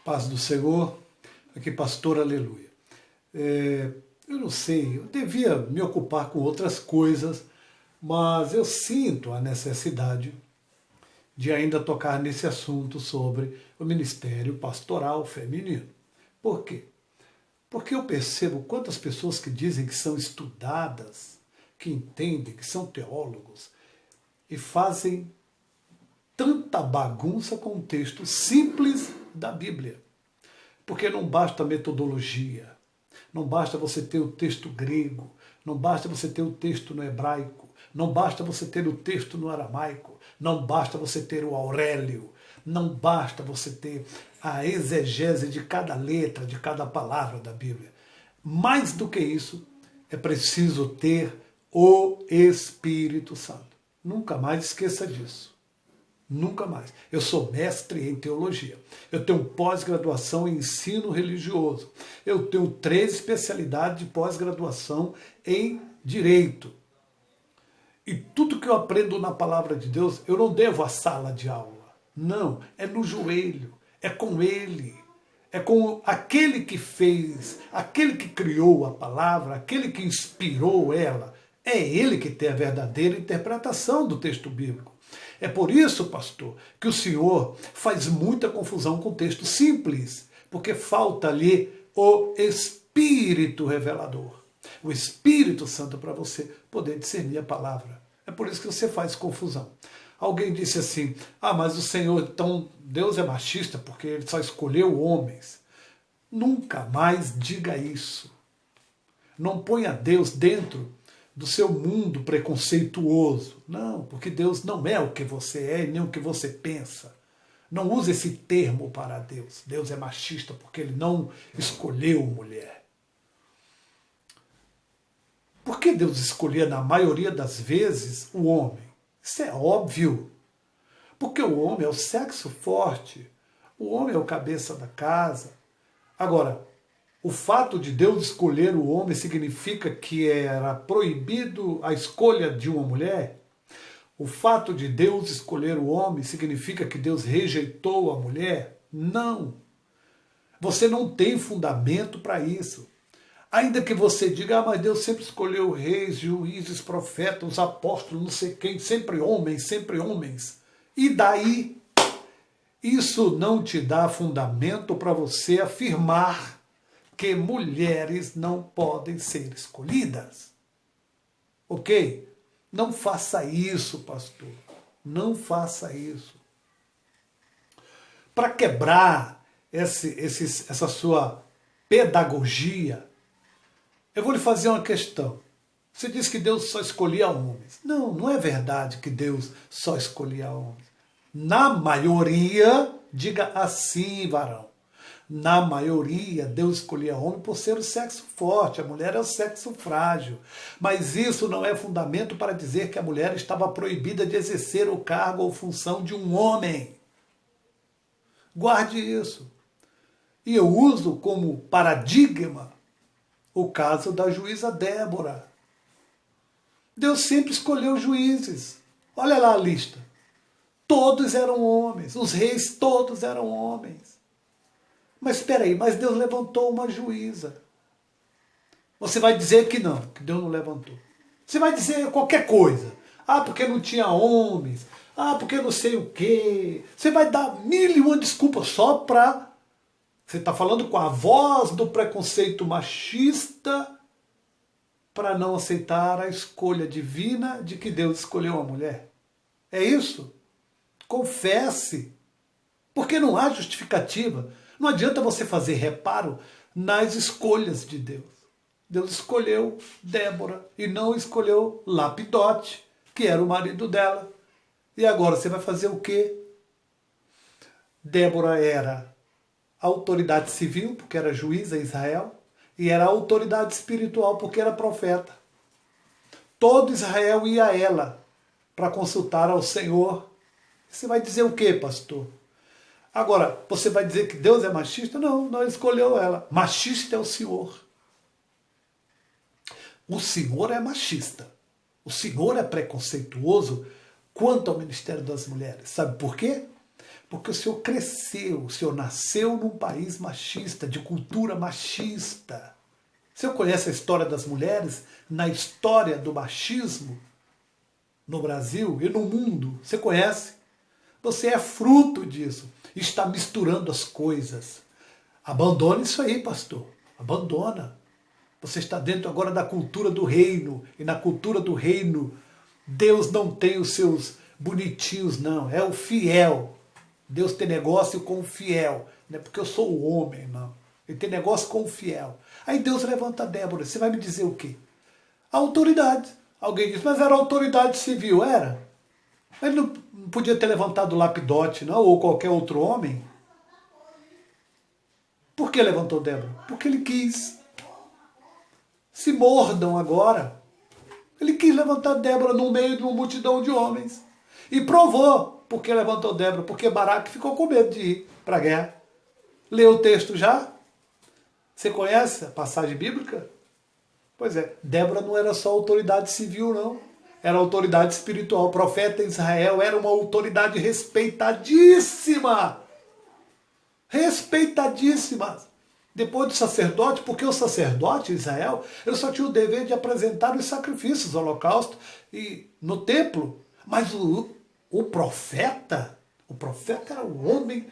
Paz do Senhor, aqui pastor Aleluia. Eu não sei, eu devia me ocupar com outras coisas, mas eu sinto a necessidade de ainda tocar nesse assunto sobre o ministério pastoral feminino. Por quê? Porque eu percebo quantas pessoas que dizem que são estudadas, que entendem, que são teólogos, e fazem tanta bagunça com um texto simples da Bíblia. Porque não basta metodologia, não basta você ter o texto grego, não basta você ter o texto no hebraico, não basta você ter o texto no aramaico, não basta você ter o Aurélio, não basta você ter a exegese de cada letra, de cada palavra da Bíblia. Mais do que isso, é preciso ter o Espírito Santo. Nunca mais esqueça disso. Nunca mais. Eu sou mestre em teologia. Eu tenho pós-graduação em ensino religioso. Eu tenho 3 especialidades de pós-graduação em direito. E tudo que eu aprendo na palavra de Deus, eu não devo à sala de aula. Não, é no joelho, é com Ele. É com aquele que fez, aquele que criou a palavra, aquele que inspirou ela. É Ele que tem a verdadeira interpretação do texto bíblico. É por isso, pastor, que o senhor faz muita confusão com o texto simples, porque falta ali o Espírito revelador, o Espírito Santo para você poder discernir a palavra. É por isso que você faz confusão. Alguém disse assim, mas o Senhor, então Deus é machista porque Ele só escolheu homens. Nunca mais diga isso. Não ponha Deus dentro do seu mundo preconceituoso. Não, porque Deus não é o que você é e nem o que você pensa. Não use esse termo para Deus. Deus é machista porque Ele não escolheu mulher. Por que Deus escolhia, na maioria das vezes, o homem? Isso é óbvio. Porque o homem é o sexo forte. O homem é o cabeça da casa. Agora, o fato de Deus escolher o homem significa que era proibido a escolha de uma mulher? O fato de Deus escolher o homem significa que Deus rejeitou a mulher? Não. Você não tem fundamento para isso. Ainda que você diga, mas Deus sempre escolheu reis, juízes, profetas, apóstolos, não sei quem, sempre homens, sempre homens. E daí? Isso não te dá fundamento para você afirmar que mulheres não podem ser escolhidas. Ok? Não faça isso, pastor. Não faça isso. Para quebrar essa sua pedagogia, eu vou lhe fazer uma questão. Você diz que Deus só escolhia homens. Não, não é verdade que Deus só escolhia homens. Na maioria, diga assim, varão. Na maioria, Deus escolhia homem por ser o sexo forte, a mulher é o sexo frágil. Mas isso não é fundamento para dizer que a mulher estava proibida de exercer o cargo ou função de um homem. Guarde isso. E eu uso como paradigma o caso da juíza Débora. Deus sempre escolheu juízes. Olha lá a lista. Todos eram homens, os reis todos eram homens. Mas espera aí, mas Deus levantou uma juíza. Você vai dizer que não, que Deus não levantou. Você vai dizer qualquer coisa. Porque não tinha homens. Porque não sei o quê. Você vai dar 1001 desculpas só para... Você está falando com a voz do preconceito machista para não aceitar a escolha divina de que Deus escolheu a mulher. É isso? Confesse. Porque não há justificativa. Não adianta você fazer reparo nas escolhas de Deus. Deus escolheu Débora e não escolheu Lapidote, que era o marido dela. E agora você vai fazer o quê? Débora era a autoridade civil, porque era juíza em Israel, e era a autoridade espiritual, porque era profeta. Todo Israel ia a ela para consultar ao Senhor. Você vai dizer o quê, pastor? Agora, você vai dizer que Deus é machista? Não, não escolheu ela. Machista é o Senhor. O Senhor é machista. O Senhor é preconceituoso quanto ao ministério das mulheres. Sabe por quê? Porque o senhor cresceu, o senhor nasceu num país machista, de cultura machista. O senhor conhece a história das mulheres? Na história do machismo no Brasil e no mundo, você conhece? Você é fruto disso. Está misturando as coisas. Abandona isso aí, pastor. Abandona. Você está dentro agora da cultura do reino. E na cultura do reino, Deus não tem os seus bonitinhos, não. É o fiel. Deus tem negócio com o fiel. Não é porque eu sou o homem, não. Ele tem negócio com o fiel. Aí Deus levanta a Débora. Você vai me dizer o quê? A autoridade. Alguém diz, mas era autoridade civil. Era. Ele não podia ter levantado o Lapidote, não? Ou qualquer outro homem. Por que levantou Débora? Porque ele quis. Se mordam agora. Ele quis levantar Débora no meio de uma multidão de homens. E provou porque levantou Débora. Porque Baraque ficou com medo de ir para a guerra. Leu o texto já? Você conhece a passagem bíblica? Pois é, Débora não era só autoridade civil, não. Era autoridade espiritual. O profeta Israel era uma autoridade respeitadíssima. Respeitadíssima. Depois do sacerdote, porque o sacerdote Israel, ele só tinha o dever de apresentar os sacrifícios, o holocausto, e no templo. Mas o profeta era o homem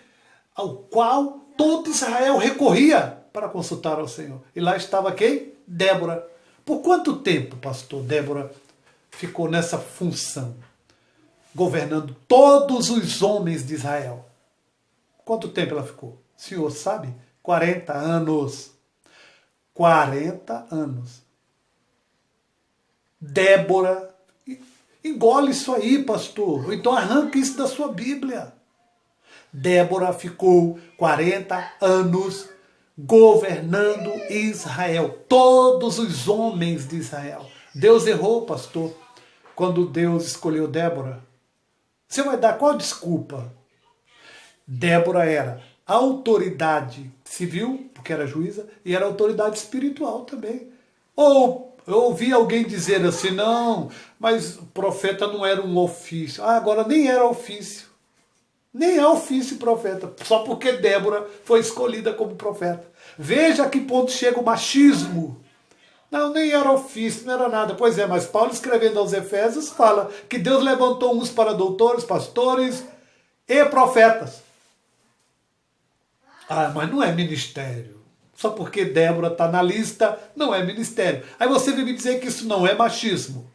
ao qual todo Israel recorria para consultar ao Senhor. E lá estava quem? Débora. Por quanto tempo, pastor, Débora ficou nessa função? Governando todos os homens de Israel. Quanto tempo ela ficou? O senhor sabe? 40 anos. 40 anos. Débora, engole isso aí, pastor. Ou então arranca isso da sua Bíblia. Débora ficou 40 anos governando Israel. Todos os homens de Israel. Deus errou, pastor, quando Deus escolheu Débora. Você vai dar qual desculpa? Débora era autoridade civil, porque era juíza, e era autoridade espiritual também. Ou eu ouvi alguém dizer assim, não, mas o profeta não era um ofício. Ah, agora nem era ofício. Nem é ofício profeta, só porque Débora foi escolhida como profeta. Veja a que ponto chega o machismo. Não, nem era ofício, não era nada. Pois é, mas Paulo escrevendo aos Efésios fala que Deus levantou uns para doutores, pastores e profetas. Ah, mas não é ministério. Só porque Débora está na lista, não é ministério. Aí você vem me dizer que isso não é machismo.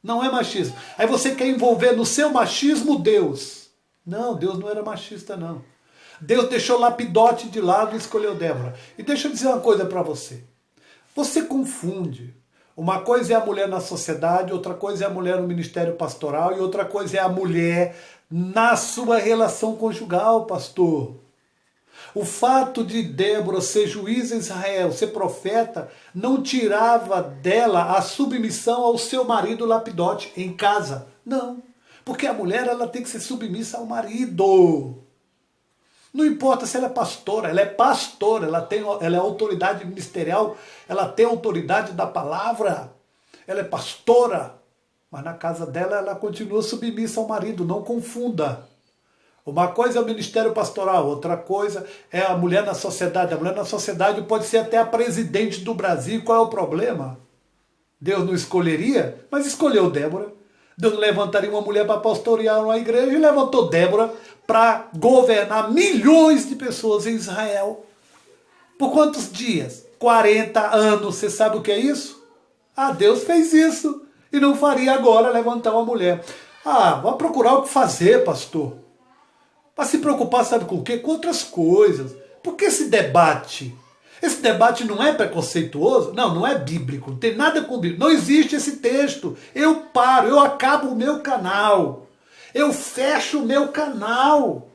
Não é machismo. Aí você quer envolver no seu machismo Deus. Não, Deus não era machista, não. Deus deixou Lapidote de lado e escolheu Débora. E deixa eu dizer uma coisa para você. Você confunde. Uma coisa é a mulher na sociedade, outra coisa é a mulher no ministério pastoral e outra coisa é a mulher na sua relação conjugal, pastor. O fato de Débora ser juíza em Israel, ser profeta, não tirava dela a submissão ao seu marido Lapidote em casa. Não. Porque a mulher ela tem que ser submissa ao marido. Não importa se ela é pastora, ela é autoridade ministerial, ela tem autoridade da palavra, ela é pastora, mas na casa dela ela continua submissa ao marido, não confunda. Uma coisa é o ministério pastoral, outra coisa é a mulher na sociedade. A mulher na sociedade pode ser até a presidente do Brasil, qual é o problema? Deus não escolheria, mas escolheu Débora. Deus levantaria uma mulher para pastorear uma igreja e levantou Débora para governar milhões de pessoas em Israel. Por quantos dias? 40 anos. Você sabe o que é isso? Ah, Deus fez isso. E não faria agora levantar uma mulher. Ah, vá procurar o que fazer, pastor. Para se preocupar, sabe com o quê? Com outras coisas. Por que esse debate? Esse debate não é preconceituoso? Não, não é bíblico. Não tem nada com bíblico. Não existe esse texto. Eu paro, eu acabo o meu canal. Eu fecho o meu canal.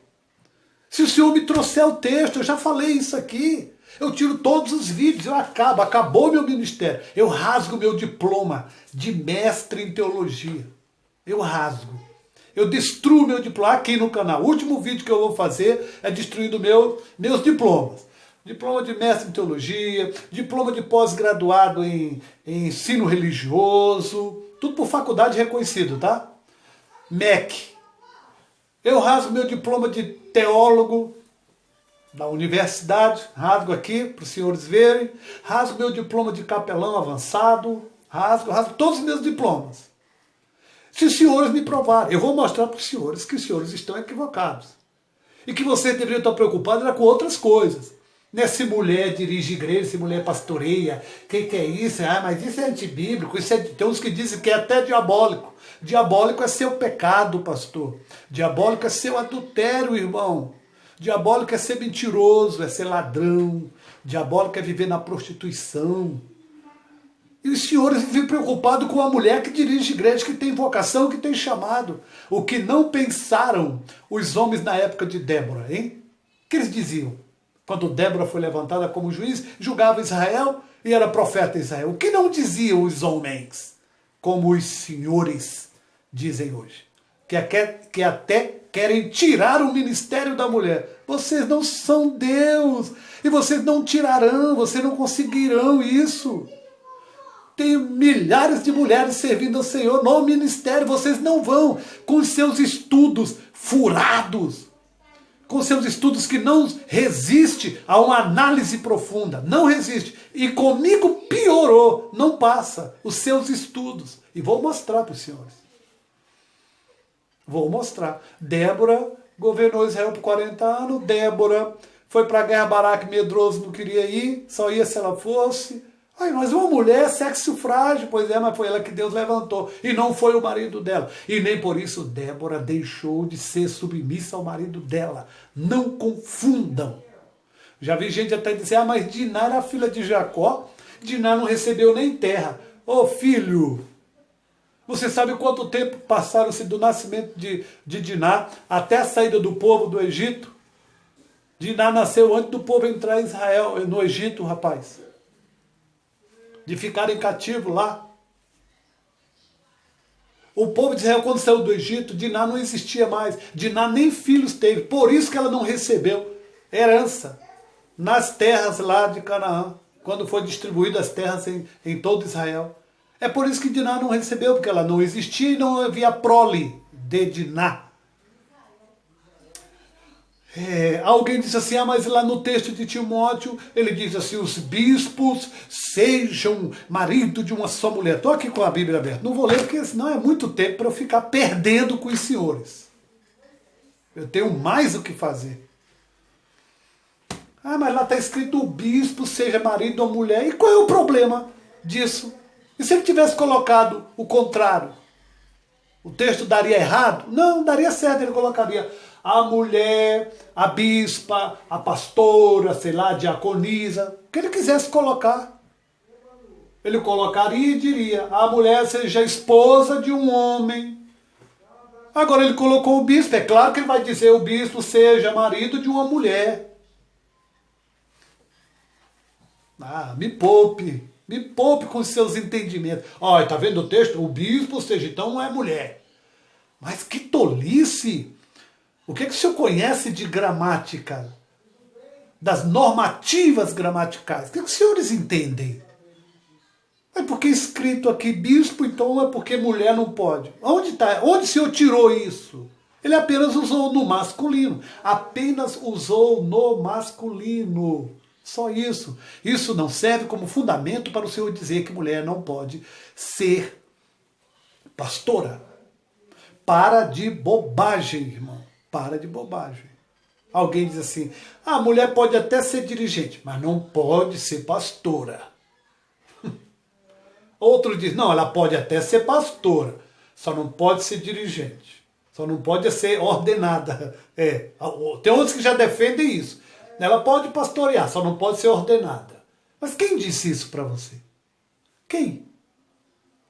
Se o senhor me trouxer o texto, eu já falei isso aqui. Eu tiro todos os vídeos, eu acabou meu ministério. Eu rasgo meu diploma de mestre em teologia. Eu rasgo. Eu destruo meu diploma aqui no canal. O último vídeo que eu vou fazer é destruindo meus diplomas. Diploma de mestre em teologia, diploma de pós-graduado em ensino religioso, tudo por faculdade reconhecido, tá? MEC. Eu rasgo meu diploma de teólogo da universidade, rasgo aqui para os senhores verem, rasgo meu diploma de capelão avançado, rasgo todos os meus diplomas. Se os senhores me provarem, eu vou mostrar para os senhores que os senhores estão equivocados. E que vocês deveriam estar preocupados com outras coisas. Não é se mulher dirige igreja, se mulher pastoreia, que é isso? Ah, mas isso é antibíblico, isso tem uns que dizem que é até diabólico. Diabólico é seu pecado, pastor. Diabólico é seu adultério, irmão. Diabólico é ser mentiroso, é ser ladrão. Diabólico é viver na prostituição. E os senhores vivem preocupados com a mulher que dirige igreja, que tem vocação, que tem chamado. O que não pensaram os homens na época de Débora, hein? O que eles diziam? Quando Débora foi levantada como juiz, julgava Israel e era profeta de Israel. O que não diziam os homens, como os senhores dizem hoje? Que até querem tirar o ministério da mulher. Vocês não são Deus. E vocês não tirarão, vocês não conseguirão isso. Tem milhares de mulheres servindo ao Senhor no ministério. Vocês não vão com os seus estudos furados, com seus estudos que não resiste a uma análise profunda. Não resiste. E comigo piorou. Não passa os seus estudos. E vou mostrar para os senhores. Vou mostrar. Débora governou Israel por 40 anos. Débora foi para a guerra, Baraque medroso não queria ir. Só ia se ela fosse. Aí, mas uma mulher, sexo frágil, pois é, mas foi ela que Deus levantou, e não foi o marido dela. E nem por isso Débora deixou de ser submissa ao marido dela. Não confundam. Já vi gente até dizer, mas Diná era filha de Jacó, Diná não recebeu nem terra. Ô filho, você sabe quanto tempo passaram-se do nascimento de Diná até a saída do povo do Egito? Diná nasceu antes do povo entrar em Israel, no Egito, rapaz. De ficarem cativos lá. O povo de Israel, quando saiu do Egito, Diná não existia mais. Diná nem filhos teve. Por isso que ela não recebeu herança nas terras lá de Canaã, quando foi distribuídas as terras em todo Israel. É por isso que Diná não recebeu, porque ela não existia e não havia prole de Diná. Alguém disse assim, mas lá no texto de Timóteo, ele diz assim, os bispos sejam marido de uma só mulher. Estou aqui com a Bíblia aberta. Não vou ler, porque senão é muito tempo para eu ficar perdendo com os senhores. Eu tenho mais o que fazer. Mas lá está escrito o bispo seja marido de uma mulher. E qual é o problema disso? E se ele tivesse colocado o contrário? O texto daria errado? Não, daria certo, ele colocaria a mulher, a bispa, a pastora, sei lá, a diaconisa, o que ele quisesse colocar. Ele colocaria e diria, a mulher seja esposa de um homem. Agora ele colocou o bispo, é claro que ele vai dizer o bispo seja marido de uma mulher. Me poupe com os seus entendimentos. Tá vendo o texto? O bispo seja, então não é mulher. Mas que tolice! O que o senhor conhece de gramática? Das normativas gramaticais? O que os senhores entendem? É porque escrito aqui bispo, então é porque mulher não pode. Onde o senhor tirou isso? Ele apenas usou no masculino. Apenas usou no masculino. Só isso. Isso não serve como fundamento para o senhor dizer que mulher não pode ser pastora. Para de bobagem, irmão. Para de bobagem. Alguém diz assim, a mulher pode até ser dirigente, mas não pode ser pastora. Outro diz, não, ela pode até ser pastora, só não pode ser dirigente. Só não pode ser ordenada. Tem outros que já defendem isso. Ela pode pastorear, só não pode ser ordenada. Mas quem disse isso para você? Quem?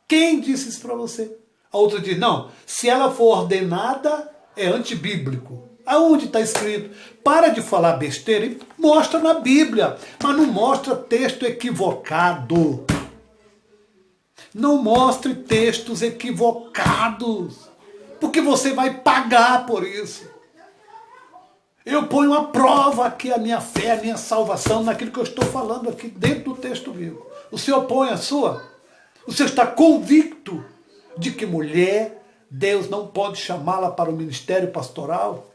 Quem disse isso para você? A outra diz, não, se ela for ordenada, é antibíblico. Aonde está escrito? Para de falar besteira e mostra na Bíblia, mas não mostra texto equivocado. Não mostre textos equivocados, porque você vai pagar por isso. Eu ponho à prova aqui a minha fé, a minha salvação, naquilo que eu estou falando aqui dentro do texto bíblico. O senhor põe a sua? O senhor está convicto de que mulher Deus não pode chamá-la para o ministério pastoral?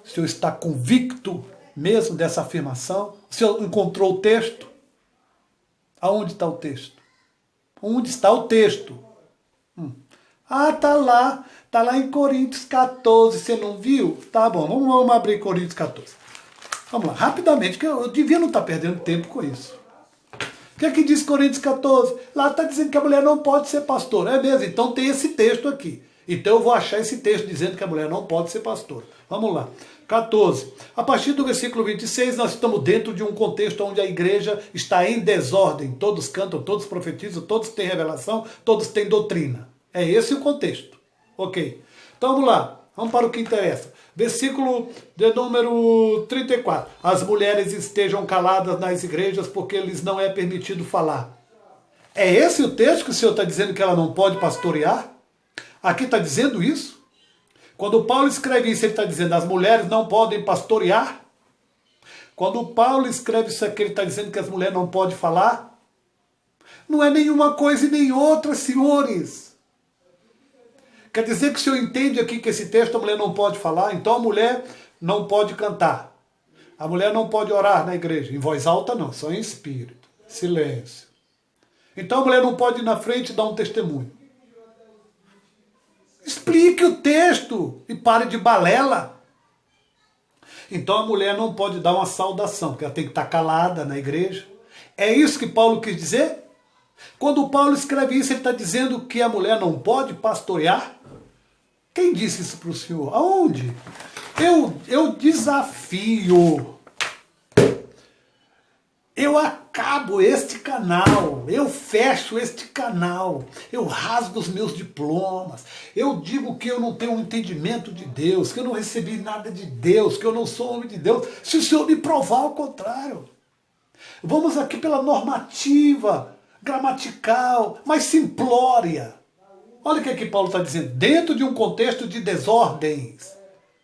O senhor está convicto mesmo dessa afirmação? O senhor encontrou o texto? Aonde está o texto? Onde está o texto? Está lá em Coríntios 14, você não viu? Tá bom, vamos abrir Coríntios 14. Vamos lá, rapidamente, que eu devia não estar perdendo tempo com isso. O que é que diz Coríntios 14? Lá está dizendo que a mulher não pode ser pastora. É mesmo, então tem esse texto aqui. Então eu vou achar esse texto dizendo que a mulher não pode ser pastora. Vamos lá. 14. A partir do versículo 26, nós estamos dentro de um contexto onde a igreja está em desordem. Todos cantam, todos profetizam, todos têm revelação, todos têm doutrina. É esse o contexto. Ok. Então vamos lá. Vamos para o que interessa. Versículo de número 34. As mulheres estejam caladas nas igrejas porque lhes não é permitido falar. É esse o texto que o Senhor está dizendo que ela não pode pastorear? Aqui está dizendo isso? Quando Paulo escreve isso, ele está dizendo as mulheres não podem pastorear? Quando Paulo escreve isso aqui, ele está dizendo que as mulheres não podem falar? Não é nenhuma coisa e nem outra, senhores. Quer dizer que o senhor entende aqui que esse texto a mulher não pode falar? Então a mulher não pode cantar. A mulher não pode orar na igreja. Em voz alta não, só em espírito. Silêncio. Então a mulher não pode ir na frente e dar um testemunho. Explique o texto e pare de balela. Então a mulher não pode dar uma saudação, porque ela tem que estar calada na igreja. É isso que Paulo quis dizer? Quando Paulo escreve isso, ele está dizendo que a mulher não pode pastorear? Quem disse isso para o senhor? Aonde? Eu desafio. Eu acabo este canal, eu fecho este canal, eu rasgo os meus diplomas, eu digo que eu não tenho um entendimento de Deus, que eu não recebi nada de Deus, que eu não sou homem de Deus, se o senhor me provar o contrário. Vamos aqui pela normativa gramatical, mas simplória. Olha o que aqui Paulo está dizendo, dentro de um contexto de desordens.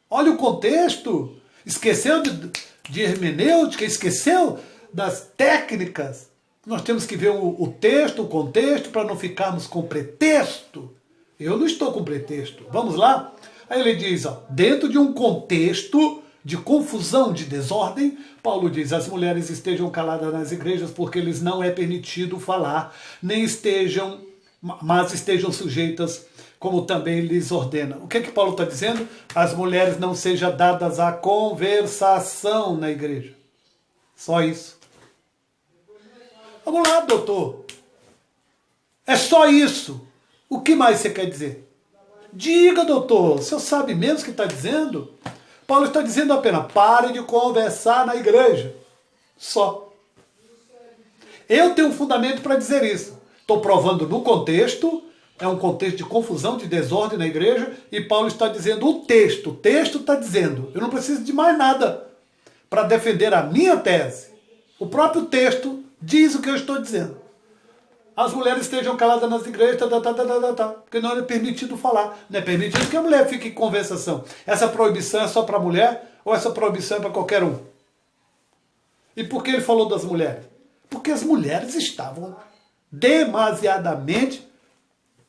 Olha o contexto, esqueceu de hermenêutica, esqueceu das técnicas. Nós temos que ver o texto, o contexto, para não ficarmos com pretexto. Eu não estou com pretexto. Vamos lá? Aí ele diz, ó, dentro de um contexto de confusão, de desordem, Paulo diz, as mulheres estejam caladas nas igrejas porque lhes não é permitido falar, mas estejam sujeitas, como também lhes ordena. O que é que Paulo está dizendo? As mulheres não sejam dadas à conversação na igreja. Só isso. Vamos lá, doutor. É só isso. O que mais você quer dizer? Diga, doutor. O senhor sabe mesmo o que está dizendo? Paulo está dizendo apenas, pare de conversar na igreja. Só. Eu tenho um fundamento para dizer isso. Estou provando no contexto, é um contexto de confusão, de desordem na igreja, e Paulo está dizendo o texto está dizendo. Eu não preciso de mais nada para defender a minha tese. O próprio texto diz o que eu estou dizendo. As mulheres estejam caladas nas igrejas, porque não é permitido falar. Não é permitido que a mulher fique em conversação. Essa proibição é só para a mulher ou essa proibição é para qualquer um? E por que ele falou das mulheres? Porque as mulheres estavam demasiadamente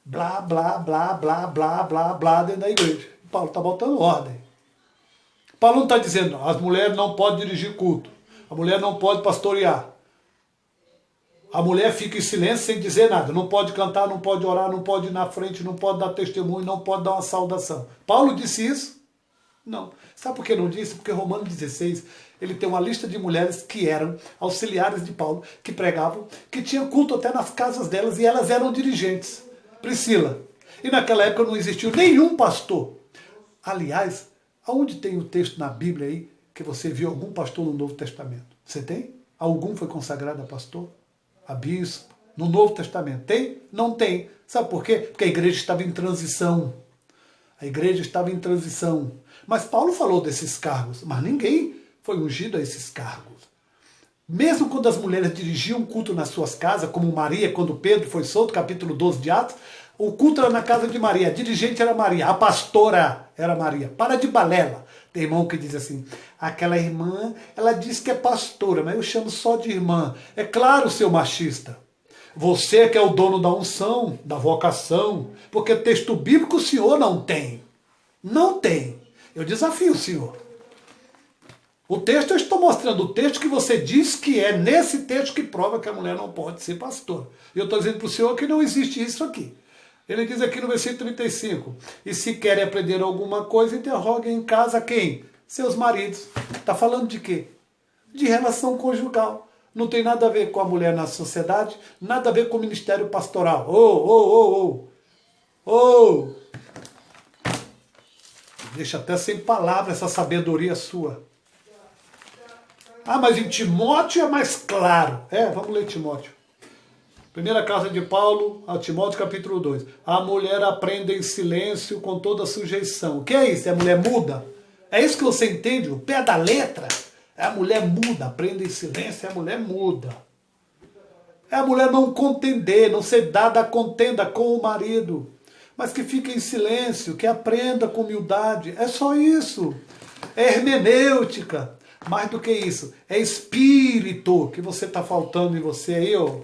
blá, blá, blá, blá, blá, blá, blá dentro da igreja. Paulo está botando ordem. Paulo não está dizendo, as mulheres não podem dirigir culto. A mulher não pode pastorear. A mulher fica em silêncio sem dizer nada. Não pode cantar, não pode orar, não pode ir na frente, não pode dar testemunho, não pode dar uma saudação. Paulo disse isso? Não. Sabe por que não disse? Porque Romanos 16, ele tem uma lista de mulheres que eram auxiliares de Paulo, que pregavam, que tinham culto até nas casas delas e elas eram dirigentes. Priscila. E naquela época não existiu nenhum pastor. Aliás, aonde tem o texto na Bíblia aí que você viu algum pastor no Novo Testamento? Você tem? Algum foi consagrado a pastor? A bispo? No Novo Testamento? Tem? Não tem. Sabe por quê? Porque a igreja estava em transição. A igreja estava em transição. Mas Paulo falou desses cargos, mas ninguém foi ungido a esses cargos. Mesmo quando as mulheres dirigiam culto nas suas casas, como Maria, quando Pedro foi solto, capítulo 12 de Atos, o culto era na casa de Maria, a dirigente era Maria, a pastora era Maria. Para de balela. Tem irmão que diz assim, aquela irmã, ela diz que é pastora, mas eu chamo só de irmã. É claro, seu machista. Você que é o dono da unção, da vocação, porque texto bíblico o senhor não tem. Não tem. Eu desafio o senhor. O texto, eu estou mostrando o texto que você diz que é nesse texto que prova que a mulher não pode ser pastora. E eu estou dizendo para o senhor que não existe isso aqui. Ele diz aqui no versículo 35, e se querem aprender alguma coisa, interroguem em casa quem? Seus maridos. Está falando de quê? De relação conjugal. Não tem nada a ver com a mulher na sociedade, nada a ver com o ministério pastoral. Deixa até sem palavras essa sabedoria sua. Ah, mas em Timóteo é mais claro. Vamos ler Timóteo. Primeira carta de Paulo a Timóteo, capítulo 2. A mulher aprende em silêncio com toda sujeição. O que é isso? É a mulher muda? É isso que você entende? O pé da letra? É a mulher muda, aprende em silêncio, é a mulher muda. É a mulher não contender, não ser dada a contenda com o marido, mas que fique em silêncio, que aprenda com humildade. É só isso. É hermenêutica. Mais do que isso, é espírito que você está faltando em você aí, ó.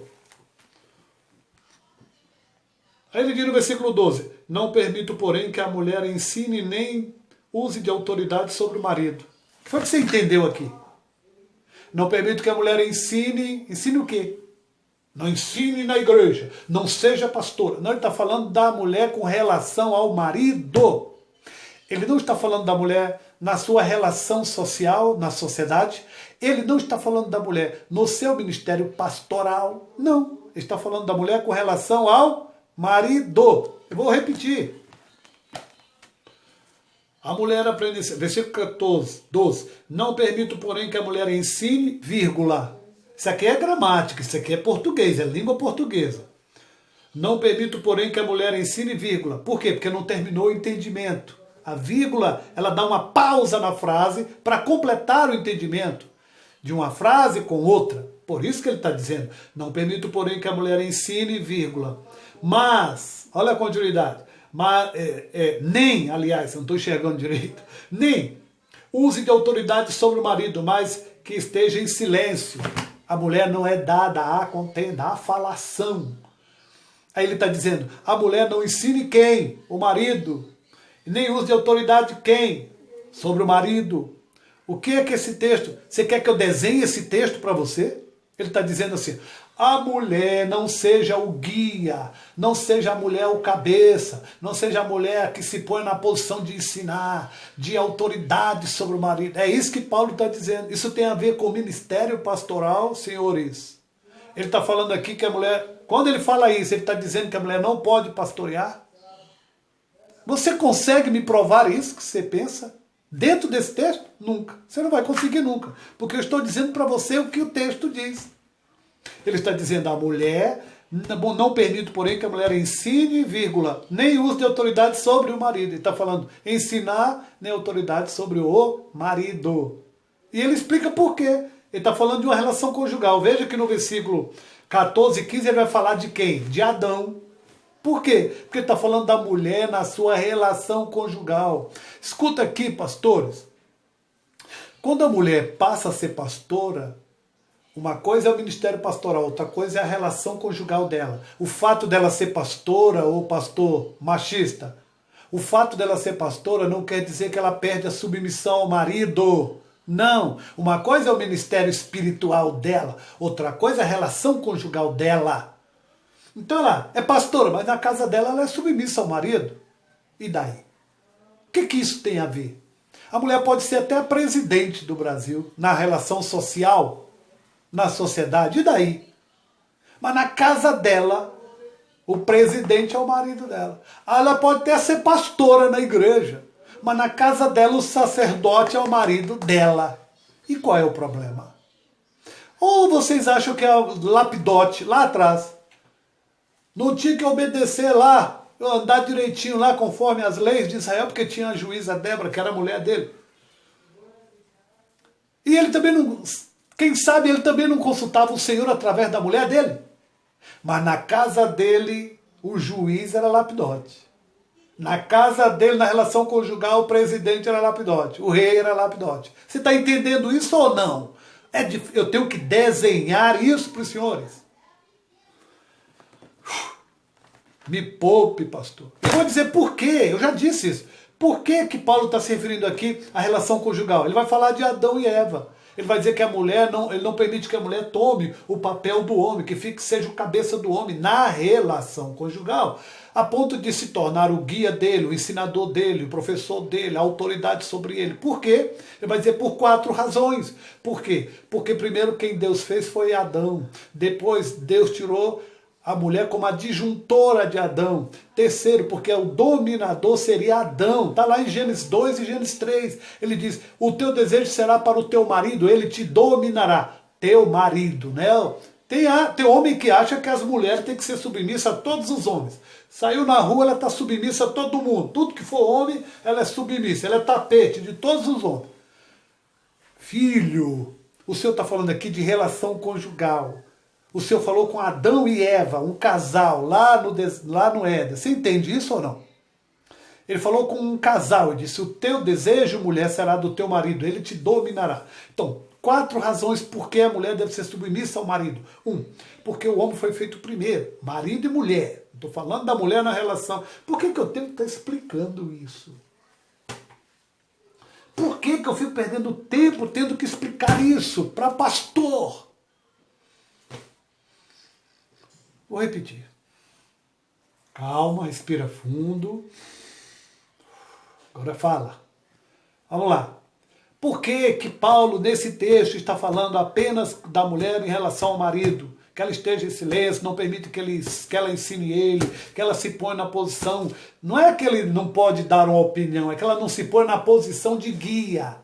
Aí ele diz no versículo 12, não permito, porém, que a mulher ensine nem use de autoridade sobre o marido. O que foi que você entendeu aqui? Não permito que a mulher ensine o quê? Não ensine na igreja, não seja pastora. Não, ele está falando da mulher com relação ao marido. Ele não está falando da mulher na sua relação social, na sociedade. Ele não está falando da mulher no seu ministério pastoral. Não, ele está falando da mulher com relação ao marido. Eu vou repetir. A mulher aprende, versículo 14, 12. Não permito, porém, que a mulher ensine, vírgula. Isso aqui é gramática, isso aqui é português, é língua portuguesa. Não permito, porém, que a mulher ensine, vírgula. Por quê? Porque não terminou o entendimento. A vírgula, ela dá uma pausa na frase para completar o entendimento de uma frase com outra. Por isso que ele está dizendo, não permito, porém, que a mulher ensine, vírgula. Mas, olha a continuidade, mas, nem, aliás, eu não estou enxergando direito, nem use de autoridade sobre o marido, mas que esteja em silêncio. A mulher não é dada à contenda, à falação. Aí ele está dizendo, a mulher não ensine quem? O marido. Nem use de autoridade quem? Sobre o marido. O que é que esse texto? Você quer que eu desenhe esse texto para você? Ele está dizendo assim, a mulher não seja o guia, não seja a mulher o cabeça, não seja a mulher que se põe na posição de ensinar, de autoridade sobre o marido. É isso que Paulo está dizendo. Isso tem a ver com o ministério pastoral, senhores. Ele está falando aqui que a mulher, quando ele fala isso, ele está dizendo que a mulher não pode pastorear. Você consegue me provar isso que você pensa? Dentro desse texto? Nunca. Você não vai conseguir nunca. Porque eu estou dizendo para você o que o texto diz. Ele está dizendo a mulher, não permito, porém, que a mulher ensine, vírgula, nem use de autoridade sobre o marido. Ele está falando ensinar, nem autoridade sobre o marido. E ele explica por quê. Ele está falando de uma relação conjugal. Veja que no versículo 14 e 15 ele vai falar de quem? De Adão. Por quê? Porque ele está falando da mulher na sua relação conjugal. Escuta aqui, pastores. Quando a mulher passa a ser pastora, uma coisa é o ministério pastoral, outra coisa é a relação conjugal dela. O fato dela ser pastora ou pastor machista, o fato dela ser pastora não quer dizer que ela perde a submissão ao marido. Não. Uma coisa é o ministério espiritual dela, outra coisa é a relação conjugal dela. Então ela é pastora, mas na casa dela ela é submissa ao marido. E daí? O que isso tem a ver? A mulher pode ser até presidente do Brasil, na relação social, na sociedade, e daí? Mas na casa dela, o presidente é o marido dela. Ela pode até ser pastora na igreja, mas na casa dela o sacerdote é o marido dela. E qual é o problema? Ou vocês acham que é o lapidote lá atrás não tinha que obedecer lá, andar direitinho lá conforme as leis de Israel, porque tinha a juíza Débora, que era a mulher dele. E ele também não, quem sabe ele também não consultava o Senhor através da mulher dele. Mas na casa dele, o juiz era lapidote. Na casa dele, na relação conjugal, o presidente era lapidote, o rei era lapidote. Você está entendendo isso ou não? Eu tenho que desenhar isso para os senhores. Me poupe, pastor. Eu vou dizer por quê, eu já disse isso. Por que Paulo está se referindo aqui à relação conjugal? Ele vai falar de Adão e Eva. Ele vai dizer que a mulher, ele não permite que a mulher tome o papel do homem, que seja o cabeça do homem na relação conjugal, a ponto de se tornar o guia dele, o ensinador dele, o professor dele, a autoridade sobre ele. Por quê? Ele vai dizer por 4 razões. Por quê? Porque primeiro quem Deus fez foi Adão. Depois Deus tirou a mulher como a disjuntora de Adão. Terceiro, porque o dominador seria Adão. Está lá em Gênesis 2 e Gênesis 3. Ele diz, o teu desejo será para o teu marido, ele te dominará. Teu marido, né? Tem homem que acha que as mulheres têm que ser submissas a todos os homens. Saiu na rua, ela está submissa a todo mundo. Tudo que for homem, ela é submissa. Ela é tapete de todos os homens. Filho, o Senhor está falando aqui de relação conjugal. O Senhor falou com Adão e Eva, um casal, lá no Éden. Você entende isso ou não? Ele falou com um casal e disse, o teu desejo, mulher, será do teu marido, ele te dominará. Então, 4 razões por que a mulher deve ser submissa ao marido. 1, porque o homem foi feito primeiro, marido e mulher. Estou falando da mulher na relação. Por que eu tenho que estar explicando isso? Por que eu fico perdendo tempo tendo que explicar isso para pastor? Vou repetir. Calma, respira fundo. Agora fala. Vamos lá. Por que Paulo, nesse texto, está falando apenas da mulher em relação ao marido? Que ela esteja em silêncio, não permite que ela ensine ele, que ela se ponha na posição... Não é que ele não pode dar uma opinião, é que ela não se põe na posição de guia.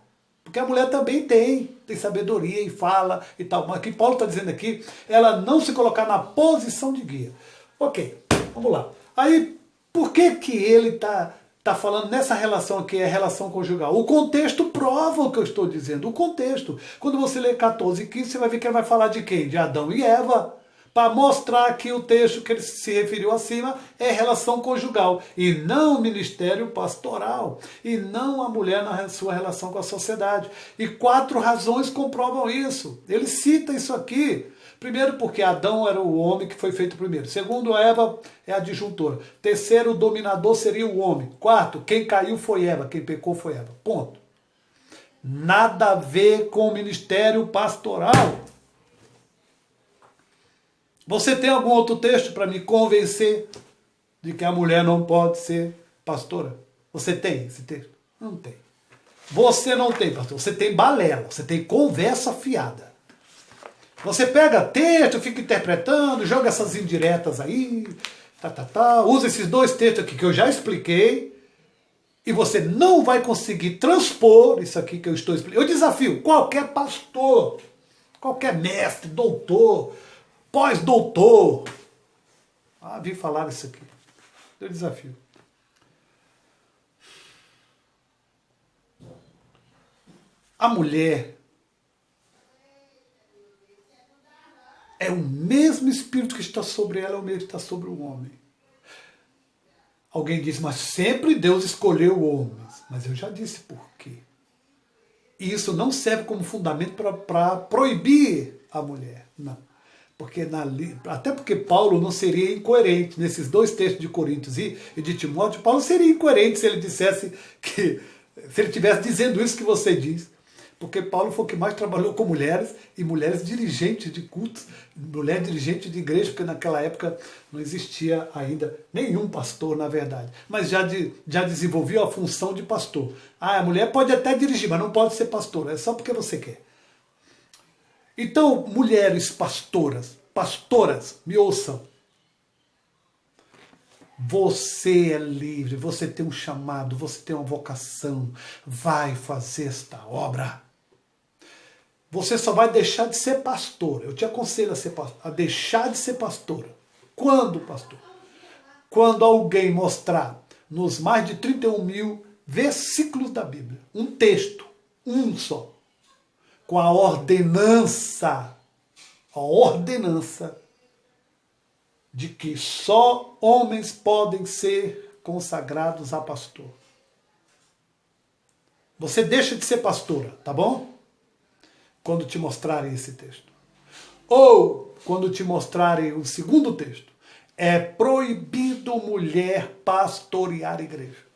Porque a mulher também tem sabedoria e fala e tal. Mas o que Paulo está dizendo aqui, ela não se colocar na posição de guia. Ok, vamos lá. Aí, por que ele está falando nessa relação aqui, é a relação conjugal? O contexto prova o que eu estou dizendo, o contexto. Quando você lê 14 e 15, você vai ver que ele vai falar de quem? De Adão e Eva. Para mostrar que o texto que ele se referiu acima é relação conjugal, e não ministério pastoral, e não a mulher na sua relação com a sociedade. E 4 razões comprovam isso. Ele cita isso aqui. Primeiro, porque Adão era o homem que foi feito primeiro. Segundo, Eva é a disjuntora. Terceiro, o dominador seria o homem. Quarto, quem caiu foi Eva, quem pecou foi Eva. Ponto. Nada a ver com o ministério pastoral. Você tem algum outro texto para me convencer de que a mulher não pode ser pastora? Você tem esse texto? Não tem. Você não tem, pastor. Você tem balela, você tem conversa fiada. Você pega texto, fica interpretando, joga essas indiretas aí, usa esses 2 textos aqui que eu já expliquei, e você não vai conseguir transpor isso aqui que eu estou explicando. Eu desafio qualquer pastor, qualquer mestre, doutor, pós-doutor. Vi falar isso aqui. Eu desafio. A mulher é o mesmo espírito que está sobre ela, é o mesmo que está sobre o homem. Alguém diz, mas sempre Deus escolheu homens. Mas eu já disse por quê. E isso não serve como fundamento para proibir a mulher. Não. Até porque Paulo não seria incoerente nesses 2 textos de Coríntios e de Timóteo. Paulo seria incoerente se ele dissesse que, se ele estivesse dizendo isso que você diz. Porque Paulo foi o que mais trabalhou com mulheres, e mulheres dirigentes de cultos, mulher dirigente de igreja, porque naquela época não existia ainda nenhum pastor, na verdade. Mas já desenvolvia a função de pastor. A mulher pode até dirigir, mas não pode ser pastora, é só porque você quer. Então, mulheres pastoras, me ouçam. Você é livre, você tem um chamado, você tem uma vocação, vai fazer esta obra. Você só vai deixar de ser pastora. Eu te aconselho a deixar de ser pastora. Quando, pastor? Quando alguém mostrar nos mais de 31 mil versículos da Bíblia, um texto, um só, com a ordenança de que só homens podem ser consagrados a pastor. Você deixa de ser pastora, tá bom? Quando te mostrarem esse texto. Ou quando te mostrarem o segundo texto, É proibido mulher pastorear a igreja.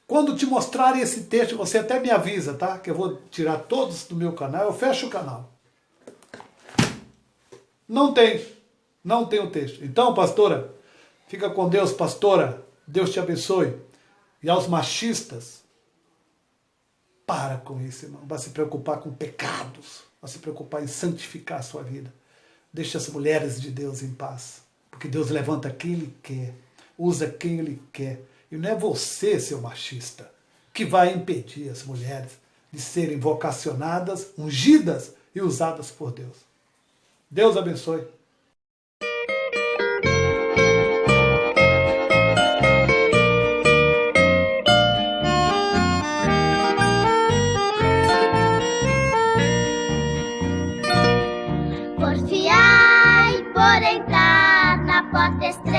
Quando te mostrarem esse texto, você até me avisa, tá? Que eu vou tirar todos do meu canal, eu fecho o canal. Não tem o texto. Então, pastora, fica com Deus, pastora. Deus te abençoe. E aos machistas, para com isso, irmão. Vai se preocupar com pecados. Vai se preocupar em santificar a sua vida. Deixe as mulheres de Deus em paz. Porque Deus levanta quem Ele quer. Usa quem Ele quer. E não é você, seu machista, que vai impedir as mulheres de serem vocacionadas, ungidas e usadas por Deus. Deus abençoe. Porfiai por entrar na porta estreita.